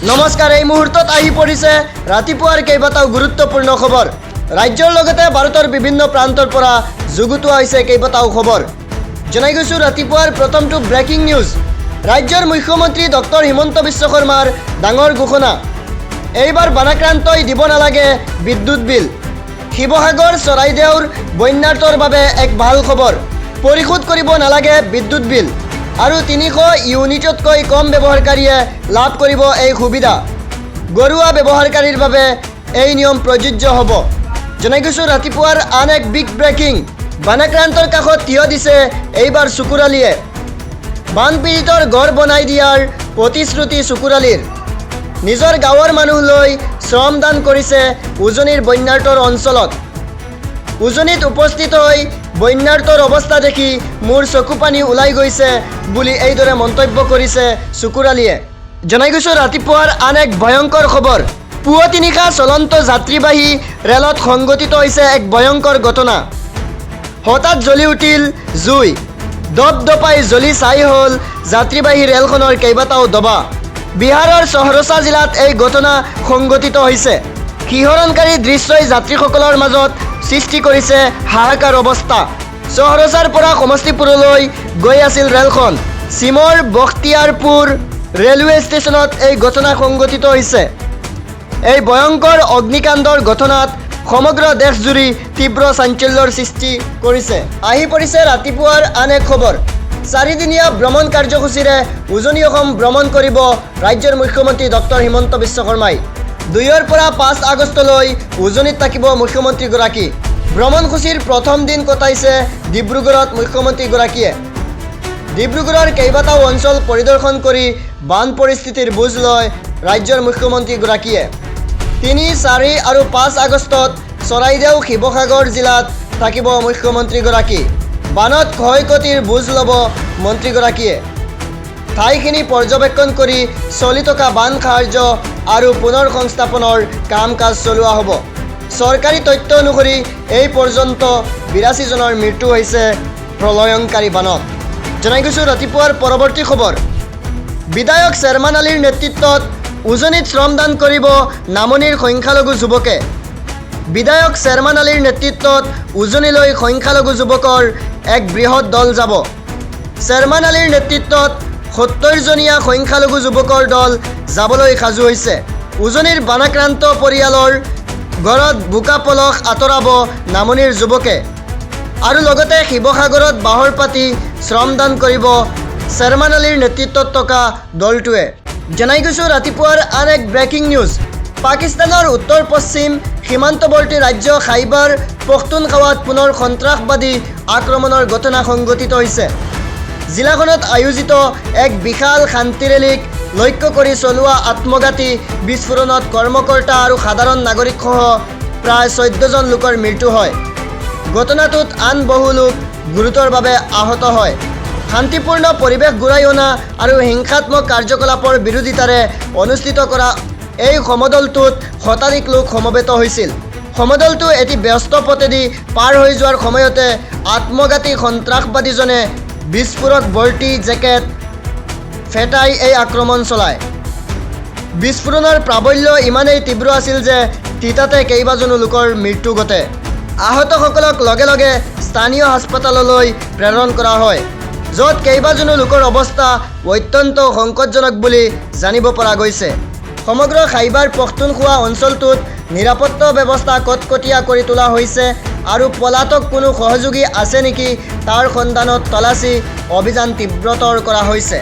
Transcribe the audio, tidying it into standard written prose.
নমস্কাৰ, এই মুহূৰ্তত আহি পৰিছে ৰাতিপুৱাৰ কেইবাটাও গুৰুত্বপূৰ্ণ খবৰ। ৰাজ্যৰ লগতে ভাৰতৰ বিভিন্ন প্ৰান্তৰ পৰা যুগুতোৱা হৈছে কেইবাটাও খবৰ। জনাই গৈছোঁ ৰাতিপুৱাৰ প্ৰথমটো ব্ৰেকিং নিউজ। ৰাজ্যৰ মুখ্যমন্ত্ৰী ডক্টৰ হিমন্ত বিশ্ব শৰ্মাৰ ডাঙৰ ঘোষণা। এইবাৰ বানাক্ৰান্তই দিব নালাগে বিদ্যুৎ বিল। শিৱসাগৰ চৰাইদেউৰ বন্যাৰ্তৰ বাবে এক ভাল খবৰ। পৰিশোধ কৰিব নালাগে বিদ্যুৎ বিল আৰু 300 ইউনিটতকৈ কম ব্যৱহাৰকাৰীয়ে লাভ কৰিব এই সুবিধা। গৰুৱা ব্যৱহাৰকাৰীৰ বাবে এই নিয়ম প্ৰযোজ্য হ'ব। জনাই গৈছোঁ ৰাতিপুৱাৰ আন এক বিগ ব্ৰেকিং। বানাক্ৰান্তৰ কাষত থিয় দিছে এইবাৰ চুকুৰালীয়ে। বানপীড়িতৰ ঘৰ বনাই দিয়াৰ প্ৰতিশ্ৰুতি চুকুৰালীৰ। নিজৰ গাঁৱৰ মানুহ লৈ শ্ৰমদান কৰিছে উজনিৰ বন্যাৰ্তৰ অঞ্চলত। উজনিত উপস্থিত হৈ বন্যাৰ্তৰ অৱস্থা দেখি মোৰ চকুপানী ওলাই গৈছে বুলি এইদৰে মন্তব্য কৰিছে চুকুৰালীয়ে। জনাই গৈছোঁ ৰাতিপুৱাৰ আন এক ভয়ংকৰ খবৰ। পুৱতি নিশা চলন্ত যাত্ৰীবাহী ৰেলত সংঘটিত হৈছে এক ভয়ংকৰ ঘটনা। হঠাৎ জ্বলি উঠিল জুই। দপদপাই জ্বলি ছাই হ'ল যাত্ৰীবাহী ৰেলখনৰ কেইবাটাও ডবা। বিহাৰৰ সহৰসা জিলাত এই ঘটনা সংঘটিত হৈছে। শিহৰণকাৰী দৃশ্যই যাত্ৰীসকলৰ মাজত সৃষ্টি কৰিছে হাহাকাৰ অৱস্থা। সহৰসাৰ পৰা সমষ্টিপুৰলৈ গৈ আছিল ৰেলখন। চিমৰ বখতিয়াৰপুৰ ৰেলৱে ষ্টেচনত এই ঘটনা সংঘটিত হৈছে। এই ভয়ংকৰ অগ্নিকাণ্ডৰ ঘটনাত সমগ্ৰ দেশজুৰি তীব্ৰ চাঞ্চল্যৰ সৃষ্টি কৰিছে। আহি পৰিছে ৰাতিপুৱাৰ আন এক খবৰ। 4দিনীয়া ভ্ৰমণ কাৰ্যসূচীৰে উজনি অসম ভ্ৰমণ কৰিব ৰাজ্যৰ মুখ্যমন্ত্ৰী ডক্টৰ হিমন্ত বিশ্ব শৰ্মাই। 2 পৰা 5 আগষ্টলৈ উজনিত থাকিব মুখ্যমন্ত্ৰীগৰাকী। ভ্ৰমণসূচীৰ প্ৰথম দিন কটাইছে ডিব্ৰুগড়ত মুখ্যমন্ত্ৰীগৰাকীয়ে। ডিব্ৰুগড়ৰ কেইবাটাও অঞ্চল পৰিদৰ্শন কৰি বান পৰিস্থিতিৰ বুজ লয় ৰাজ্যৰ মুখ্যমন্ত্ৰীগৰাকীয়ে। 3, 4 আৰু 5 আগষ্টত চৰাইদেউ শিৱসাগৰ জিলাত থাকিব মুখ্যমন্ত্ৰীগৰাকী। বানত ক্ষয় ক্ষতিৰ বুজ ল'ব মন্ত্ৰীগৰাকীয়ে। ঠাইখিনি পৰ্যবেক্ষণ কৰি চলি থকা বান সাহাৰ্য আৰু পুনৰ সংস্থাপনৰ কাম কাজ চলোৱা হ'ব। চৰকাৰী তথ্য অনুসৰি এই পৰ্যন্ত 82 জনৰ মৃত্যু হৈছে প্ৰলয়ংকাৰী বানত। জনাই গৈছোঁ ৰাতিপুৱাৰ পৰৱৰ্তী খবৰ। বিধায়ক শ্বেৰমান আলীৰ নেতৃত্বত উজনিত শ্ৰমদান কৰিব নামনিৰ সংখ্যালঘু যুৱকে। বিধায়ক শ্বেৰমান আলীৰ নেতৃত্বত উজনিলৈ সংখ্যালঘু যুৱকৰ এক বৃহৎ দল যাব। শ্বেৰমান আলীৰ নেতৃত্বত 70জনীয়া সংখ্যালঘু যুৱকৰ দল যাবলৈ সাজু হৈছে। উজনিৰ বানাক্ৰান্ত পৰিয়ালৰ ঘৰত বোকা পলস আঁতৰাব নামনিৰ যুৱকে আৰু লগতে শিৱসাগৰত বাহৰ পাতি শ্ৰমদান কৰিব শ্বেৰমান আলীৰ নেতৃত্বত থকা দলটোৱে। জনাই গৈছোঁ ৰাতিপুৱাৰ আন এক ব্ৰেকিং নিউজ। পাকিস্তানৰ উত্তৰ পশ্চিম সীমান্তৱৰ্তী ৰাজ্য খাইবাৰ পখতুনখাৱাত পুনৰ সন্ত্ৰাসবাদী আক্ৰমণৰ ঘটনা সংঘটিত হৈছে। জিলাখনত আয়োজিত এক বিশাল শান্তি ৰেলীক লক্ষ্য কৰি চলোৱা আত্মঘাতী বিস্ফোৰণত কৰ্মকৰ্তা আৰু সাধাৰণ নাগৰিকসহ প্ৰায় 14জন লোকৰ মৃত্যু হয়। ঘটনাটোত আন বহু লোক গুৰুতৰভাৱে আহত হয়। শান্তিপূৰ্ণ পৰিৱেশ ঘূৰাই অনা আৰু হিংসাত্মক কাৰ্যকলাপৰ বিৰোধিতাৰে অনুষ্ঠিত কৰা এই সমদলটোত শতাধিক লোক সমবেত হৈছিল। সমদলটো এটি ব্যস্ত পথেদি পাৰ হৈ যোৱাৰ সময়তে আত্মঘাতী সন্ত্ৰাসবাদীজনে বিস্ফোৰক ভৰ্তি জেকেট ফেটাই এই আক্ৰমণ চলায়। বিস্ফোৰণৰ প্ৰাবল্য ইমানেই তীব্ৰ আছিল যে তিতাতে কেইবাজনো লোকৰ মৃত্যু ঘটে। আহতসকলক লগে লগে স্থানীয় হাস্পতাললৈ প্ৰেৰণ কৰা হয়, য'ত কেইবাজনো লোকৰ অৱস্থা অত্যন্ত সংকটজনক বুলি জানিব পৰা গৈছে। সমগ্ৰ খাইবাৰ পখতুনখোৱা অঞ্চলটোত নিৰাপত্তা ব্যৱস্থা কটকটীয়া কৰি তোলা হৈছে আৰু পলাতক কোনো সহযোগী আছে নেকি তাৰ সন্ধানত তালাচী অভিযান তীব্ৰতৰ কৰা হৈছে।